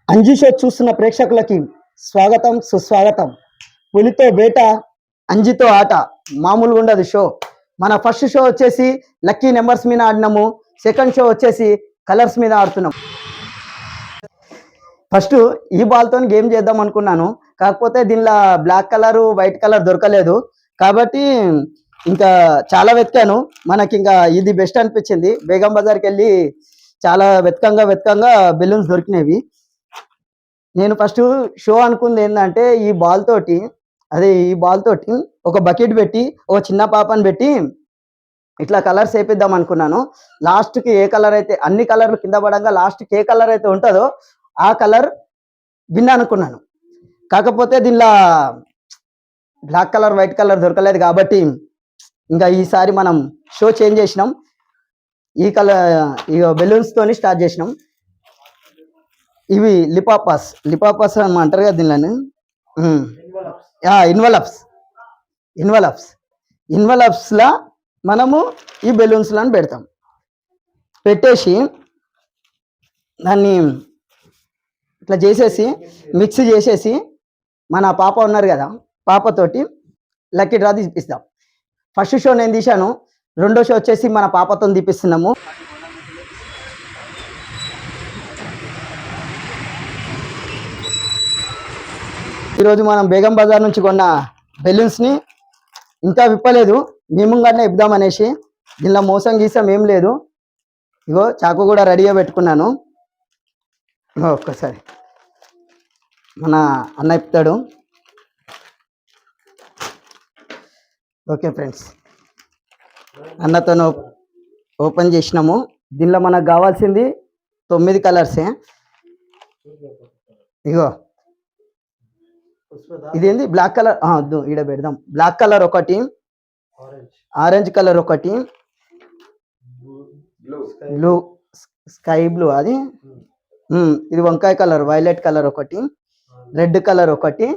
Anji show చూస్తున్న ప్రేక్షకులకి స్వాగతం సుస్వాగతం. పులితో వేట, అంజితో ఆట మామూలుగా ఉండదు షో. మన ఫస్ట్ షో వచ్చేసి లక్కీ నెంబర్స్ మీద ఆడినాము. సెకండ్ షో వచ్చేసి కలర్స్ మీద ఆడుతున్నాం. ఫస్ట్ ఈ బాల్తో గేమ్ చేద్దాం అనుకున్నాను, కాకపోతే దీనిలో బ్లాక్ కలర్ వైట్ కలర్ దొరకలేదు కాబట్టి ఇంకా చాలా వెతికాను. మనకి ఇంకా ఇది బెస్ట్ అనిపించింది. బేగం బజార్కి వెళ్ళి చాలా వెతకంగా బెలూన్స్ దొరికినవి. నేను ఫస్ట్ షో అనుకుంది ఏంటంటే ఈ బాల్ తోటి ఒక బకెట్ పెట్టి ఒక చిన్న పాపని పెట్టి ఇట్లా కలర్స్ వేపిద్దాం అనుకున్నాను. లాస్ట్కి ఏ కలర్ అయితే అన్ని కలర్లు కింద పడంగా లాస్ట్కి ఏ కలర్ అయితే ఉంటుందో ఆ కలర్ విన్ అనుకున్నాను. కాకపోతే దీనిలో బ్లాక్ కలర్ వైట్ కలర్ దొరకలేదు కాబట్టి ఇంకా ఈసారి మనం షో చేంజ్ చేసినాం. ఈ కలర్ బెలూన్స్ తోని స్టార్ట్ చేసినాం. ఇవి లిపాపాస్ అని అంటారు కదా దీనిలో. ఇన్వలప్స్లా మనము ఈ బెలూన్స్లను పెడతాం. పెట్టేసి దాన్ని ఇట్లా చేసేసి మిక్స్ చేసేసి మన పాప ఉన్నారు కదా, పాపతోటి లక్కీ డ్రా తీపిస్తాం. ఫస్ట్ షో నేను తీశాను, రెండో షో వచ్చేసి మన పాపతో తీపిస్తున్నాము. ఈరోజు మనం బేగం బజార్ నుంచి కొన్న బెలూన్స్ని ఇంకా విప్పలేదు, మేముగానే ఇద్దామనేసి. దీనిలో మోసం గీసం ఏం లేదు. ఇగో చాకు కూడా రెడీగా పెట్టుకున్నాను. ఒక్కసారి మన అన్న ఇప్పుతాడు. ఓకే ఫ్రెండ్స్, అన్నతో ఓపెన్ చేసినాము. దీనిలో మనకు కావాల్సింది 9 కలర్సే. ఇగో ఇదేంది బ్లాక్ కలర్, ఈడ పెడదాం. బ్లాక్ కలర్ ఒకటి, ఆరెంజ్ కలర్ ఒకటి, బ్లూ స్కై బ్లూ అది, ఇది వంకాయ కలర్ వైలెట్ కలర్ ఒకటి, రెడ్ కలర్ ఒకటి.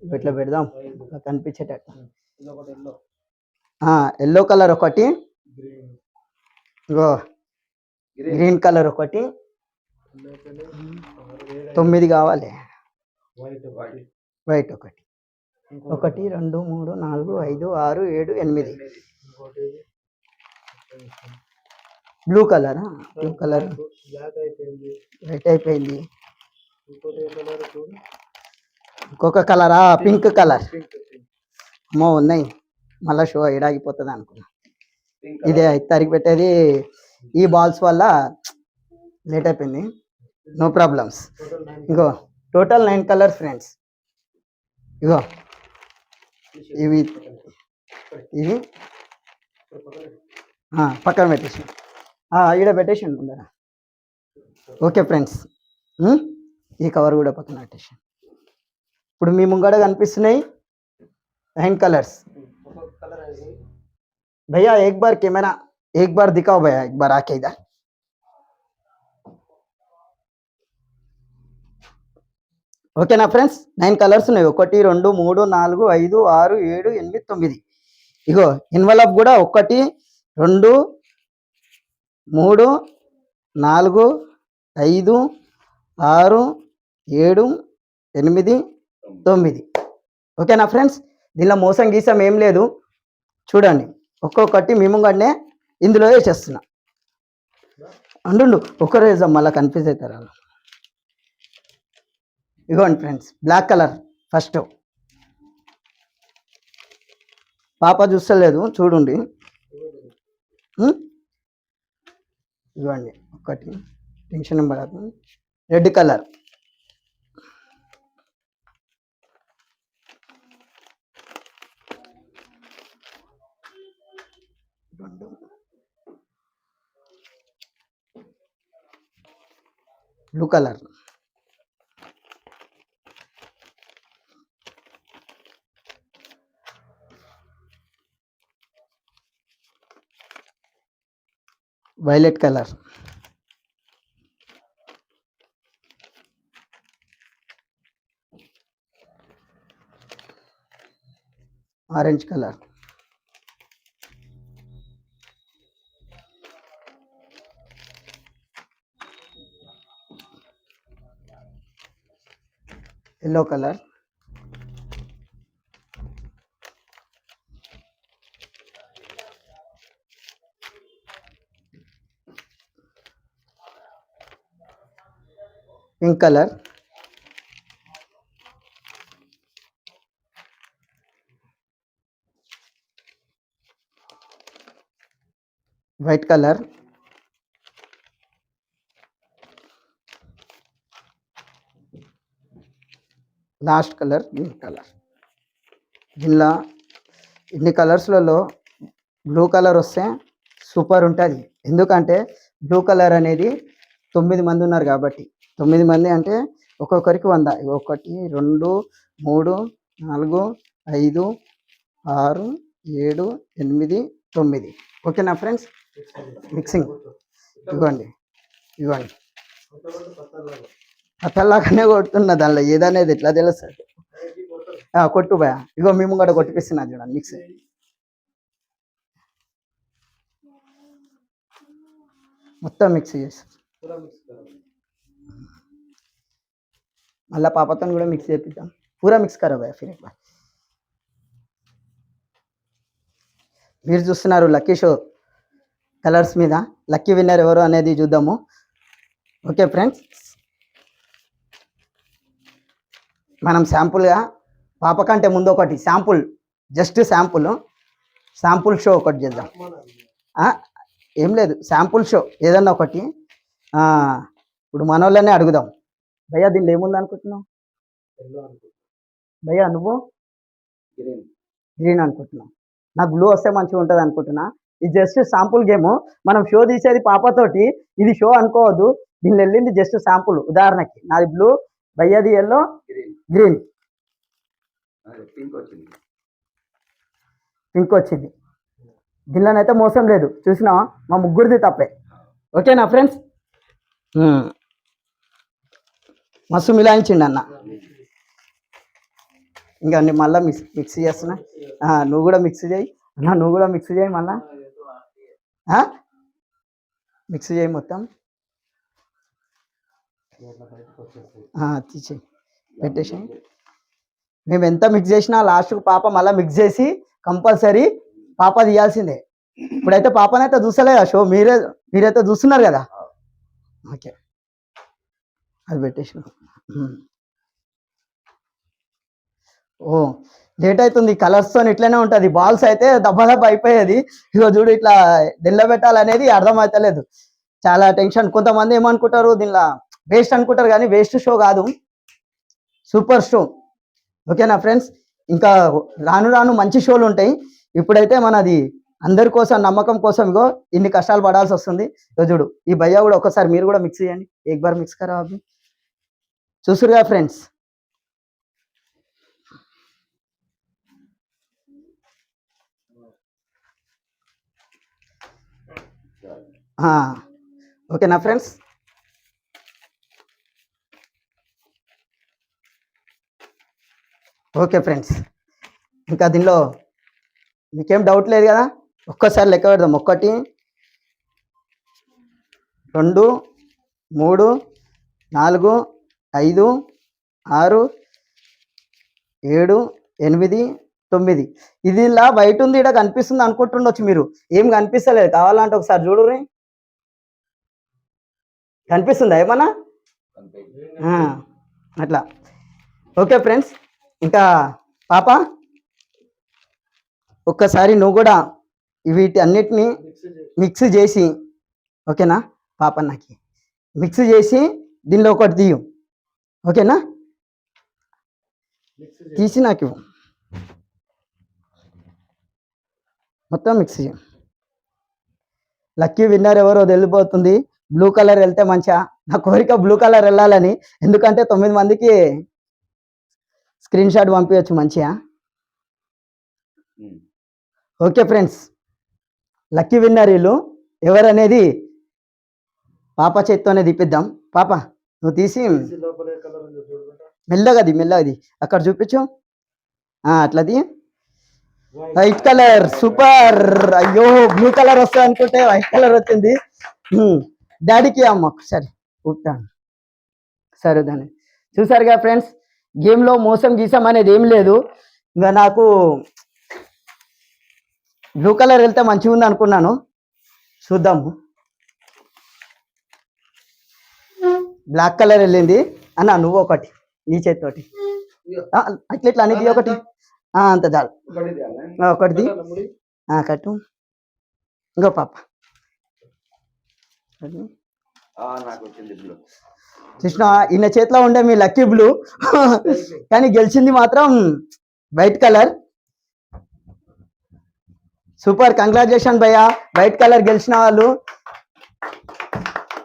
ఇట్లా పెడదాం కనిపించేటట్టు. ఎల్లో కలర్ ఒకటి, గ్రీన్ కలర్ ఒకటి. 9 కావాలి. వైట్ ఒకటి, 1 2 3 4 5 6 7 8. బ్లూ కలర్ వైట్ అయిపోయింది. ఇంకొక కలరా, పింక్ కలర్. అమ్మో ఉన్నాయి, మళ్ళీ షో ఎడాగిపోతుంది అనుకున్నా. ఇదే తరిగి పెట్టేది. ఈ బాల్స్ వల్ల లేట్ అయిపోయింది. No problems. ఇంకో టోటల్ 9 కలర్స్ ఫ్రెండ్స్. ఇగో ఇవి పక్కన పెట్టేసి ఈడ పెట్టేసి అనుకుంటారా. ఓకే ఫ్రెండ్స్, ఈ కవర్ కూడా పక్కన పెట్టేసి. ఇప్పుడు మీ ముంగడ కనిపిస్తున్నాయి 9 కలర్స్. भैया एक बार कैमरा एक बार दिखाओ भैया, एक बार आके इधर. ఓకేనా ఫ్రెండ్స్, 9 కలర్స్ ఉన్నాయి. 1 2 3 4 5 6 7 8 9. ఇగో ఇన్వలప్ కూడా 1 2 3 4 5 6 7 8 9. ఓకేనా ఫ్రెండ్స్, దీనిలో మోసం గీసం ఏం లేదు. చూడండి, ఒక్కొక్కటి మేముగానే ఇందులో వేసేస్తున్నా. అండు ఒక్కరు వేసాం, మళ్ళీ కన్ఫ్యూజ్ అవుతారు వాళ్ళు. ఇగోండి ఫ్రెండ్స్, బ్లాక్ కలర్ ఫస్ట్. పాప చూస్తలేదు, చూడండి. ఇవ్వండి ఒకటి, tension number. Red colour, blue colour, violet colour, orange colour, yellow colour, pink colour, white colour, last colour green colour. దీనిలో ఇన్ని కలర్స్లలో బ్లూ కలర్ వస్తే సూపర్ ఉంటుంది. ఎందుకంటే బ్లూ కలర్ అనేది 9 మంది ఉన్నారు కాబట్టి, 9 మంది అంటే ఒక్కొక్కరికి 100. 1 2 3 4 5 6 7 8 9. ఓకేనా ఫ్రెండ్స్? మిక్సింగ్ ఇవ్వండి ఇవ్వండి. పతల్లాగానే కొడుతున్నా, దానిలో ఏదనేది ఎట్లా తెలుస్తుంది? కొట్టు భయ. ఇగో మేము కూడా కొట్టిపిస్తున్నా చూడండి. మిక్స్ మొత్తం మిక్స్ చేసి మళ్ళీ పాపతో కూడా మిక్స్ చేపిద్దాం. పూరా మిక్స్ కరా భయ ఫిర్ బాయ్. మీరు చూస్తున్నారు లక్కీ షో కలర్స్ మీద. లక్కీ విన్నర్ ఎవరు అనేది చూద్దాము. ఓకే ఫ్రెండ్స్, మనం శాంపుల్గా పాప కంటే ముందు ఒకటి శాంపుల్, జస్ట్ శాంపుల్ షో ఒకటి చేద్దాం. ఏం లేదు, శాంపుల్ షో ఏదన్నా ఒకటి. ఇప్పుడు మన వాళ్ళనే అడుగుదాం. భయ్యా దీనిలో ఏముంది అనుకుంటున్నావు? భయ్యా నువ్వు గ్రీన్ అనుకుంటున్నావు. నాకు బ్లూ వస్తే మంచిగా ఉంటుంది అనుకుంటున్నా. ఇది జస్ట్ శాంపుల్ గేమ్. మనం షో తీసేది పాపతోటి. ఇది షో అనుకోవద్దు. దీనిలో వెళ్ళింది జస్ట్ శాంపుల్. ఉదాహరణకి నాది బ్లూ, భయ్యాది ఎల్లో, గ్రీన్, పింక్ వచ్చింది. దీనిలోనైతే మోసం లేదు. చూసినావా? మా ముగ్గురిది తప్పే. ఓకేనా ఫ్రెండ్స్? మస్తు మిలాయించిండి అన్న. ఇంకా మళ్ళీ మిక్స్ చేస్తున్నా. నువ్వు కూడా మిక్స్ చేయి అన్న, నువ్వు కూడా మిక్స్ చేయి. మళ్ళా మిక్స్ చేయి మొత్తం. తీసేయి, పెట్టేసి. మేము ఎంత మిక్స్ చేసినా లాస్ట్కు పాప మళ్ళీ మిక్స్ చేసి కంపల్సరీ పాప తీయాల్సిందే. ఇప్పుడైతే పాపనైతే చూసలే షో, మీరైతే చూస్తున్నారు కదా. ఓకే, అది పెట్టేసిన. ఓ లేట్ అవుతుంది. కలర్స్తో ఇట్లనే ఉంటుంది. బాల్స్ అయితే దబ్బ అయిపోయేది. ఇగో చూడు, ఇట్లా పెట్టాలనేది అర్థమవుతలేదు. చాలా టెన్షన్. కొంతమంది ఏమనుకుంటారు, దీనిలో వేస్ట్ అనుకుంటారు, కానీ వేస్ట్ షో కాదు, సూపర్ షో. ఓకేనా ఫ్రెండ్స్? ఇంకా రాను రాను మంచి షోలు ఉంటాయి. ఇప్పుడైతే మనది అందరి కోసం, నమ్మకం కోసం ఇగో ఇన్ని కష్టాలు పడాల్సి వస్తుంది. ఇగో చూడు, ఈ భయ్యా కూడా ఒకసారి మీరు కూడా మిక్స్ చేయండి. ఏక్ బార్ మిక్స్ కరా అభి. చూసురుగా ఫ్రెండ్స్. ఓకేనా ఫ్రెండ్స్? ఓకే ఫ్రెండ్స్, ఇంకా దీనిలో మీకేం డౌట్ లేదు కదా. ఒక్కసారి లెక్క పెడదాం. 1 2 3 4 5 6 7 8 9. ఇది ఇలా బయట ఉంది, ఇక్కడ కనిపిస్తుంది అనుకుంటుండొచ్చు మీరు. ఏం కనిపిస్తలేదు. కావాలంటే ఒకసారి చూడుర్రి. కనిపిస్తుందా ఏమన్నా? అట్లా. ఓకే ఫ్రెండ్స్, ఇంకా పాప ఒక్కసారి నువ్వు కూడా వీటి అన్నిటినీ మిక్స్ చేసి, ఓకేనా పాప, నాకు మిక్స్ చేసి దీనిలో ఒకటి తీయు. ఓకేనా? తీసి నాకు మొత్తం మిక్స్ చేయి. లక్కీ విన్నర్ ఎవరో తెలిపోతుంది. బ్లూ కలర్ వెళ్తే మంచిగా. నా కోరిక బ్లూ కలర్ వెళ్ళాలని. ఎందుకంటే 9 మందికి స్క్రీన్ షాట్ పంపించచ్చు మంచిగా. ఓకే ఫ్రెండ్స్, లక్కీ విన్నర్ వీళ్ళు ఎవరనేది పాప చేత్తోనే తీపిద్దాం. పాప నువ్వు తీసి మెల్లగది అక్కడ చూపించు. అట్లది వైట్ కలర్. సూపర్. అయ్యో, బ్లూ కలర్ వస్తుంది అనుకుంటే వైట్ కలర్ వచ్చింది. డాడీకి అమ్మ సరే ఊపుతాను. సరే దాన్ని చూసారుగా ఫ్రెండ్స్. గేమ్లో మోసం గీసం అనేది ఏం లేదు. ఇంకా నాకు బ్లూ కలర్ వెళ్తే మంచిగా ఉంది అనుకున్నాను. చూద్దాము. బ్లాక్ కలర్ వెళ్ళింది అన్న, నువ్వు ఒకటి నీ చేతితోటి అట్లా ఇట్లా అనేది ఒకటి అంత చాలు. ఒకటిది కట్టు. ఇంకో పాప కృష్ణ ఈయన చేతిలో ఉండే మీ లక్కీ బ్లూ కానీ గెలిచింది మాత్రం వైట్ కలర్. సూపర్, కంగ్రాచులేషన్ భయ్య, వైట్ కలర్ గెలిచిన వాళ్ళు.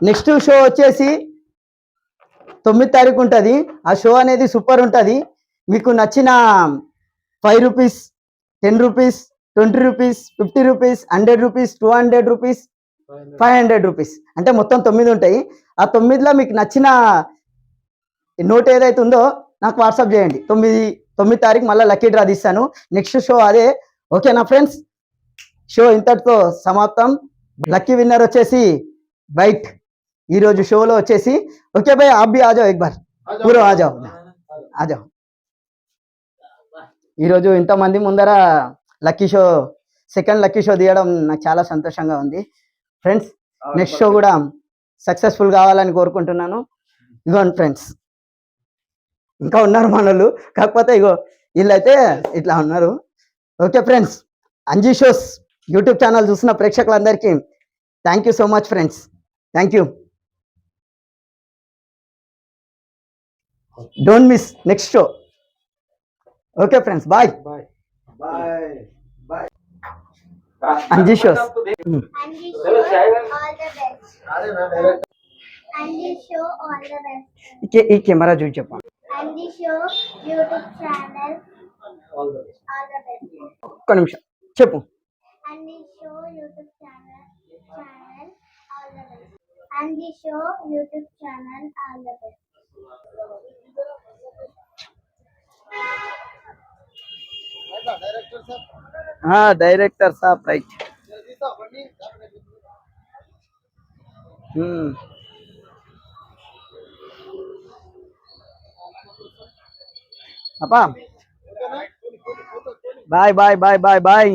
నెక్స్ట్ షో వచ్చేసి 9 తారీఖు ఉంటుంది. ఆ షో అనేది సూపర్ ఉంటుంది. మీకు నచ్చిన 5 rupees, 10 rupees, 20 rupees, 50 rupees, 100 rupees, 200 rupees, 500 rupees అంటే మొత్తం 9 ఉంటాయి. ఆ 9లో మీకు నచ్చిన నోట్ ఏదైతే ఉందో నాకు వాట్సాప్ చేయండి. 9 తారీఖు మళ్ళీ లక్కీ డ్రా తీస్తాను. నెక్స్ట్ షో అదే. ఓకేనా ఫ్రెండ్స్, షో ఇంతటితో సమాప్తం. లక్కీ విన్నర్ వచ్చేసి వైట్ ఈరోజు షోలో వచ్చేసి. ఓకే భాయ్, आप भी आ जाओ एक बार, पूरा आ जाओ आ जाओ. ఈరోజు ఇంతమంది ముందర lucky show, second lucky show తీయడం నాకు చాలా సంతోషంగా ఉంది ఫ్రెండ్స్. నెక్స్ట్ షో కూడా సక్సెస్ఫుల్ కావాలని కోరుకుంటున్నాను. ఇగోండి ఫ్రెండ్స్, ఇంకా ఉన్నారు మనోళ్ళు, కాకపోతే ఇగో వీళ్ళైతే ఇట్లా ఉన్నారు. Okay friends, Anji shows YouTube channel చూసిన ప్రేక్షకులందరికీ thank you so much friends. Thank you. Don't miss next show. Okay friends, bye bye bye. Anji shows ఈ కెమెరా చూసి చెప్పండి. ఒక్క నిమిషం చెప్పు. డైరెక్టర్ సాబ్ రైట్. అప్పా bye bye bye bye bye.